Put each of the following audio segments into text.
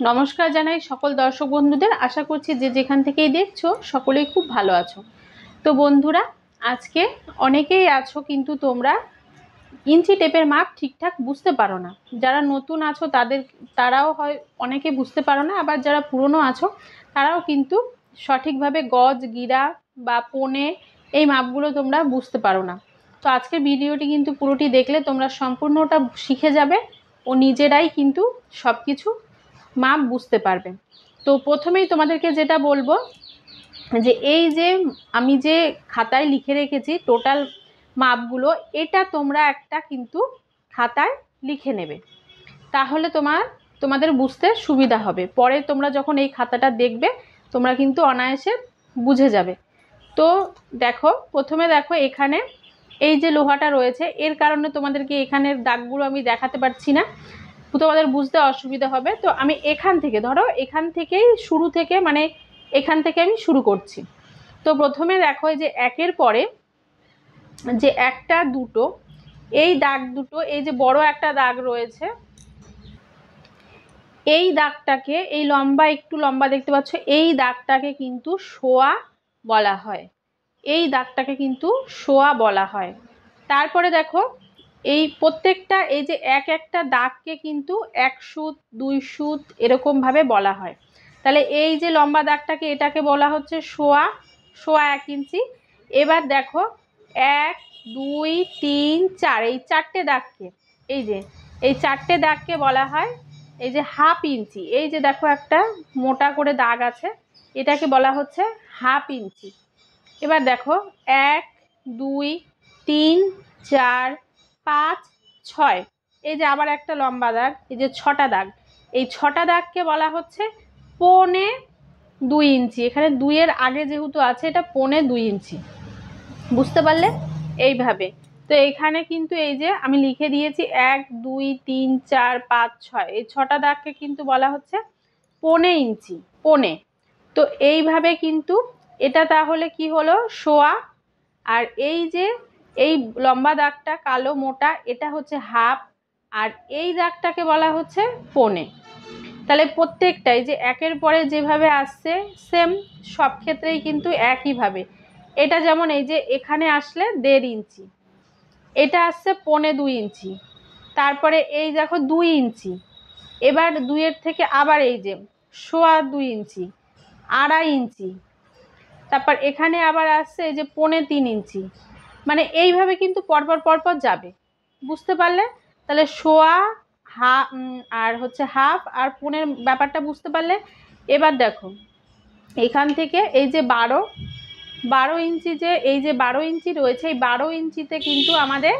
নমস্কার জানাই সকল দর্শক বন্ধুদের। আশা করছি যে যেখান থেকেই দেখছো সকলেই খুব ভালো আছো। তো বন্ধুরা, আজকে অনেকেই আছো কিন্তু তোমরা ইঞ্চি টেপের মাপ ঠিকঠাক বুঝতে পারো না। যারা নতুন আছো তারাও হয় অনেকে বুঝতে পারো না, আবার যারা পুরনো আছো তারাও কিন্তু সঠিকভাবে গজ, গিরা বা পৌনে এই মাপগুলো তোমরা বুঝতে পারো না। তো আজকের ভিডিওটি কিন্তু পুরোটি দেখলে তোমরা সম্পূর্ণটা শিখে যাবে ও নিজেরাই কিন্তু সব কিছু মাপ বুঝতে পারবে। তো প্রথমেই তোমাদেরকে যেটা বলবো যে এই যে আমি যে খাতায় লিখে রেখেছি টোটাল মাপগুলো, এটা তোমরা একটা কিন্তু খাতায় লিখে নেবে, তাহলে তোমাদের বুঝতে সুবিধা হবে। পরে তোমরা যখন এই খাতাটা দেখবে তোমরা কিন্তু অনায়াসে বুঝে যাবে। তো প্রথমে দেখো এখানে এই যে লোহাটা রয়েছে, এর কারণে তোমাদেরকে এখানের দাগগুলো আমি দেখাতে পারছি না, তোমাদের বুঝতে অসুবিধা হবে। তো আমি এখান থেকে এখান থেকেই শুরু থেকে মানে এখান থেকে আমি শুরু করছি। তো প্রথমে দেখো এই যে একের পরে যে একটা দুটো এই দাগ দুটো, এই যে বড় একটা দাগ রয়েছে, এই দাগটাকে, এই লম্বা একটু লম্বা দেখতে পাচ্ছ, এই দাগটাকে কিন্তু শোয়া বলা হয়। এই দাগটাকে কিন্তু শোয়া বলা হয়। তারপরে দেখো এই প্রত্যেকটা এই যে এক একটা দাগকে কিন্তু 1 সুত 2 সুত এরকমভাবে বলা হয়। তাহলে এই যে লম্বা দাগটাকে, এটাকে বলা হচ্ছে শোয়া, শোয়া 1 ইঞ্চি। এবার দেখো 1 2 3 4 এই চারটে দাগকে, এই চারটে দাগকে বলা হয় এই যে হাফ ইঞ্চি। এই যে দেখো একটা মোটা করে দাগ আছে, এটাকে বলা হচ্ছে হাফ ইঞ্চি। এবার দেখো 1 2 3 4 5 6 এই যে আবার একটা লম্বা দাগ, এই যে 6টা দাগ, এই 6টা দাগকে বলা হচ্ছে পৌনে 2 ইঞ্চি। এখানে 2 এর আগে যেহেতু আছে, এটা পৌনে 2 ইঞ্চি। বুঝতে পারলে? এইভাবে। তো এখানে কিন্তু এই যে আমি লিখে দিয়েছি 1 2 3 4 5 6, এই 6টা দাগকে কিন্তু বলা হচ্ছে পৌনে ইঞ্চি, পৌনে। তো এইভাবে কিন্তু এটা তাহলে কি হলো, শোয়া। আর এই যে এই লম্বা দাগটা কালো মোটা, এটা হচ্ছে হাফ, আর এই দাগটাকে বলা হচ্ছে পৌনে। তাহলে প্রত্যেকটাই যে একের পরে যেভাবে আসছে সেম সব ক্ষেত্রেই কিন্তু একইভাবে। এটা যেমন এই যে এখানে আসলে 1.5 ইঞ্চি, এটা আসছে পৌনে 2 ইঞ্চি, তারপরে এই দেখো 2 ইঞ্চি, এবার 2 এর থেকে আবার এই যে সোয়া 2 ইঞ্চি, 2.5 ইঞ্চি, তারপর এখানে আবার আসছে এই যে পৌনে 3 ইঞ্চি। মানে এইভাবে কিন্তু পরপর পরপর যাবে। বুঝতে পারলে? তাহলে সোয়া, হাফ আর হচ্ছে হাফ আর পৌনের ব্যাপারটা বুঝতে পারলে? এবার দেখো এখান থেকে এই যে 12 ইঞ্চি, যে এই যে 12 ইঞ্চি রয়েছে, এই 12 ইঞ্চিতে কিন্তু আমাদের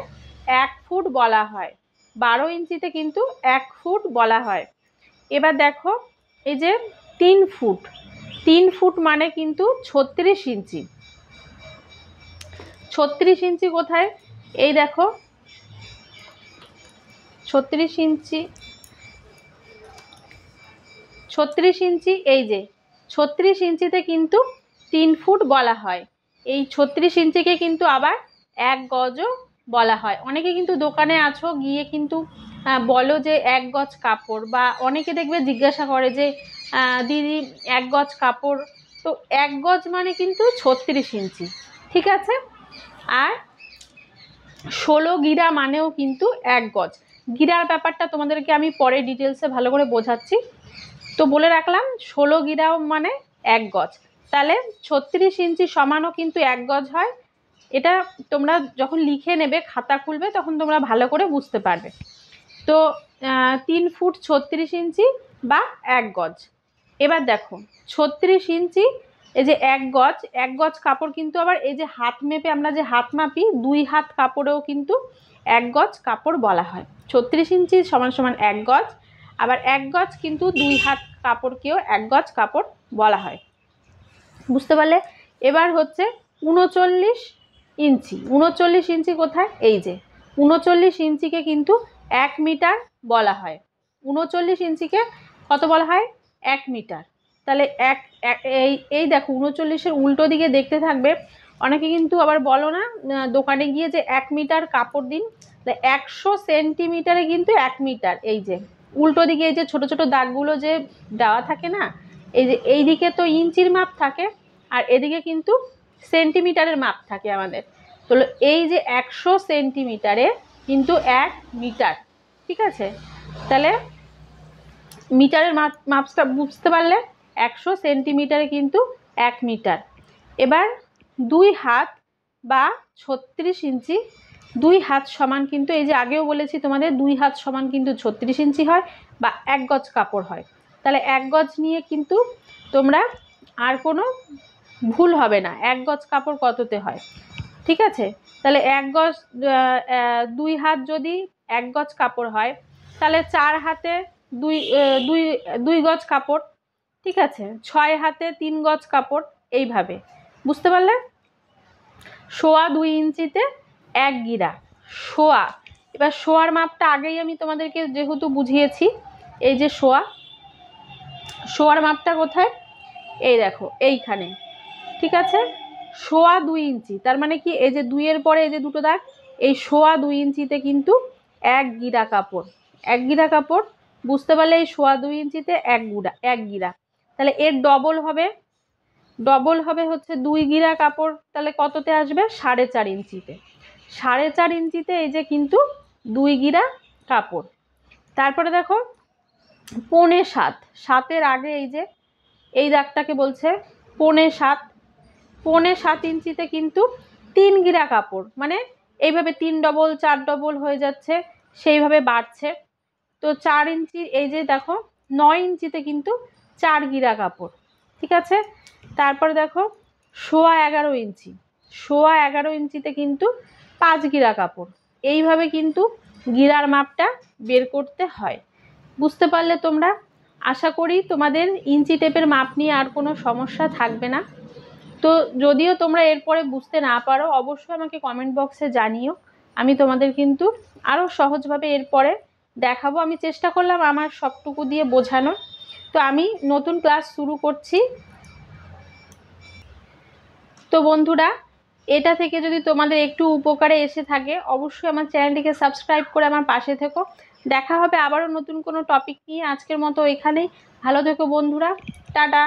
1 ফুট বলা হয়। 12 ইঞ্চিতে কিন্তু 1 ফুট বলা হয়। এবার দেখো এই যে 3 ফুট, 3 ফুট মানে কিন্তু 36 ইঞ্চি। 36 ইঞ্চি কোথায়? এই দেখো 36 ইঞ্চি, 36 ইঞ্চি, এই যে 36 ইঞ্চিতে কিন্তু 3 ফুট বলা হয়। এই 36 ইঞ্চিকে কিন্তু আবার 1 গজও বলা হয়। অনেকে কিন্তু দোকানে আছো গিয়ে কিন্তু বলো যে 1 গজ কাপড়, বা অনেকে দেখবে জিজ্ঞাসা করে যে দিদি 1 গজ কাপড়, তো 1 গজ মানে কিন্তু 36 ইঞ্চি, ঠিক আছে। আর 16 গিরা মানেও কিন্তু 1 গজ। গিরার ব্যাপারটা তোমাদেরকে আমি পরে ডিটেলসে ভালো করে বোঝাচ্ছি। তো বলে রাখলাম 16 গিরাও মানে 1 গজ, তাহলে 36 ইঞ্চি সমানও কিন্তু 1 গজ হয়। এটা তোমরা যখন লিখে নেবে, খাতা খুলবে, তখন তোমরা ভালো করে বুঝতে পারবে। তো 3 ফুট 36 ইঞ্চি বা 1 গজ। এবার দেখো 36 ইঞ্চি, এই যে 1 গজ, 1 গজ কাপড় কিন্তু আবার এই যে হাত মেপে আমরা যে হাত মাপি, 2 হাত কাপড়েও কিন্তু 1 গজ কাপড় বলা হয়। 36 ইঞ্চি সমান সমান 1 গজ, আবার 1 গজ কিন্তু 2 হাত কাপড়কেও 1 গজ কাপড় বলা হয়। বুঝতে পারলে? এবার হচ্ছে 39 ইঞ্চি। 39 ইঞ্চি কোথায়? এই যে 39 ইঞ্চিকে কিন্তু 1 মিটার বলা হয়। 39 ইঞ্চিকে কত বলা হয়? 1 মিটার। তাহলে এই দেখো 39-এর উল্টো দিকে দেখতে থাকবে। অনেকে কিন্তু আবার বলো না দোকানে গিয়ে যে 1 মিটার কাপড় দিন, 100 সেন্টিমিটারে কিন্তু 1 মিটার। এই যে উল্টো দিকে এই যে ছোট ছোট দাগগুলো যে দেওয়া থাকে না, এই যে এই দিকে তো ইঞ্চির মাপ থাকে আর এদিকে কিন্তু সেন্টিমিটারের মাপ থাকে আমাদের। তো এই যে 100 সেন্টিমিটারে কিন্তু 1 মিটার, ঠিক আছে? তাহলে মিটারের মাপটা বুঝতে পারলে, 100 সেন্টিমিটারে কিন্তু 1 মিটার। এবার 2 হাত বা 36 ইঞ্চি, 2 হাত সমান কিন্তু, এই যে আগেও বলেছি তোমাদের 2 হাত সমান কিন্তু 36 ইঞ্চি হয় বা 1 গজ কাপড় হয়। তাহলে 1 গজ নিয়ে কিন্তু তোমরা আর কোনো ভুল হবে না, 1 গজ কাপড় কততে হয়, ঠিক আছে? তাহলে 1 গজ 2 হাত যদি 1 গজ কাপড় হয়, তাহলে 4 হাতে 2 গজ কাপড়, ঠিক আছে? 6 হাতে 3 গজ কাপড়, এইভাবে। বুঝতে পারলে? সোয়া 2 ইঞ্চিতে 1 গিরা, সোয়া। এবার সোয়ার মাপটা আগেই আমি তোমাদেরকে যেহেতু বুঝিয়েছি, এই যে সোয়ার মাপটা কোথায়, এই দেখো এইখানে, ঠিক আছে? সোয়া 2 ইঞ্চি, তার মানে কি, এই যে 2 এর পরে এই যে দুটো দাগ, এই সোয়া 2 ইঞ্চিতে কিন্তু 1 গিরা কাপড়, 1 গিরা কাপড়। বুঝতে পারলে? এই সোয়া 2 ইঞ্চিতে 1 গিরা, তাহলে এর ডবল হবে হচ্ছে 2 গিরা কাপড়, তাহলে কততে আসবে? 4.5 ইঞ্চিতে। 4.5 ইঞ্চিতে এই যে কিন্তু 2 গিরা কাপড়। তারপরে দেখো 7.5, 7-এর আগে এই যে এই দাগটাকে বলছে 7.5, 7.5 ইঞ্চিতে কিন্তু 3 গিরা কাপড়, মানে এইভাবে 3 ডবল 4 ডবল হয়ে যাচ্ছে, সেইভাবে বাড়ছে। তো 4 ইঞ্চি, এই যে দেখো 9 ইঞ্চিতে কিন্তু 4 গিরা কাপড়, ঠিক আছে? তারপরে দেখো সোয়া 11 ইঞ্চি, সোয়া 11 ইঞ্চিতে কিন্তু 5 গিরা কাপড়। এইভাবে কিন্তু গিরার মাপটা বের করতে হয়। বুঝতে পারলে তোমরা? আশা করি তোমাদের ইঞ্চি টেপের মাপ নিয়ে আর কোনো সমস্যা থাকবে না। তো যদিও তোমরা এরপরে বুঝতে না পারো, অবশ্যই আমাকে কমেন্ট বক্সে জানিও, আমি তোমাদের কিন্তু আরও সহজভাবে এরপরে দেখাবো। আমি চেষ্টা করলাম আমার সবটুকু দিয়ে বোঝানো। তো আমি নতুন ক্লাস শুরু করছি। তো বন্ধুরা, এটা থেকে যদি তোমাদের একটু উপকারে এসে থাকে, অবশ্যই আমার চ্যানেলটিকে সাবস্ক্রাইব করে আমার পাশে থেকো। দেখা হবে আবারও নতুন কোনো টপিক নিয়ে। আজকের মতো এখানেই। ভালো থেকো বন্ধুরা, টাটা।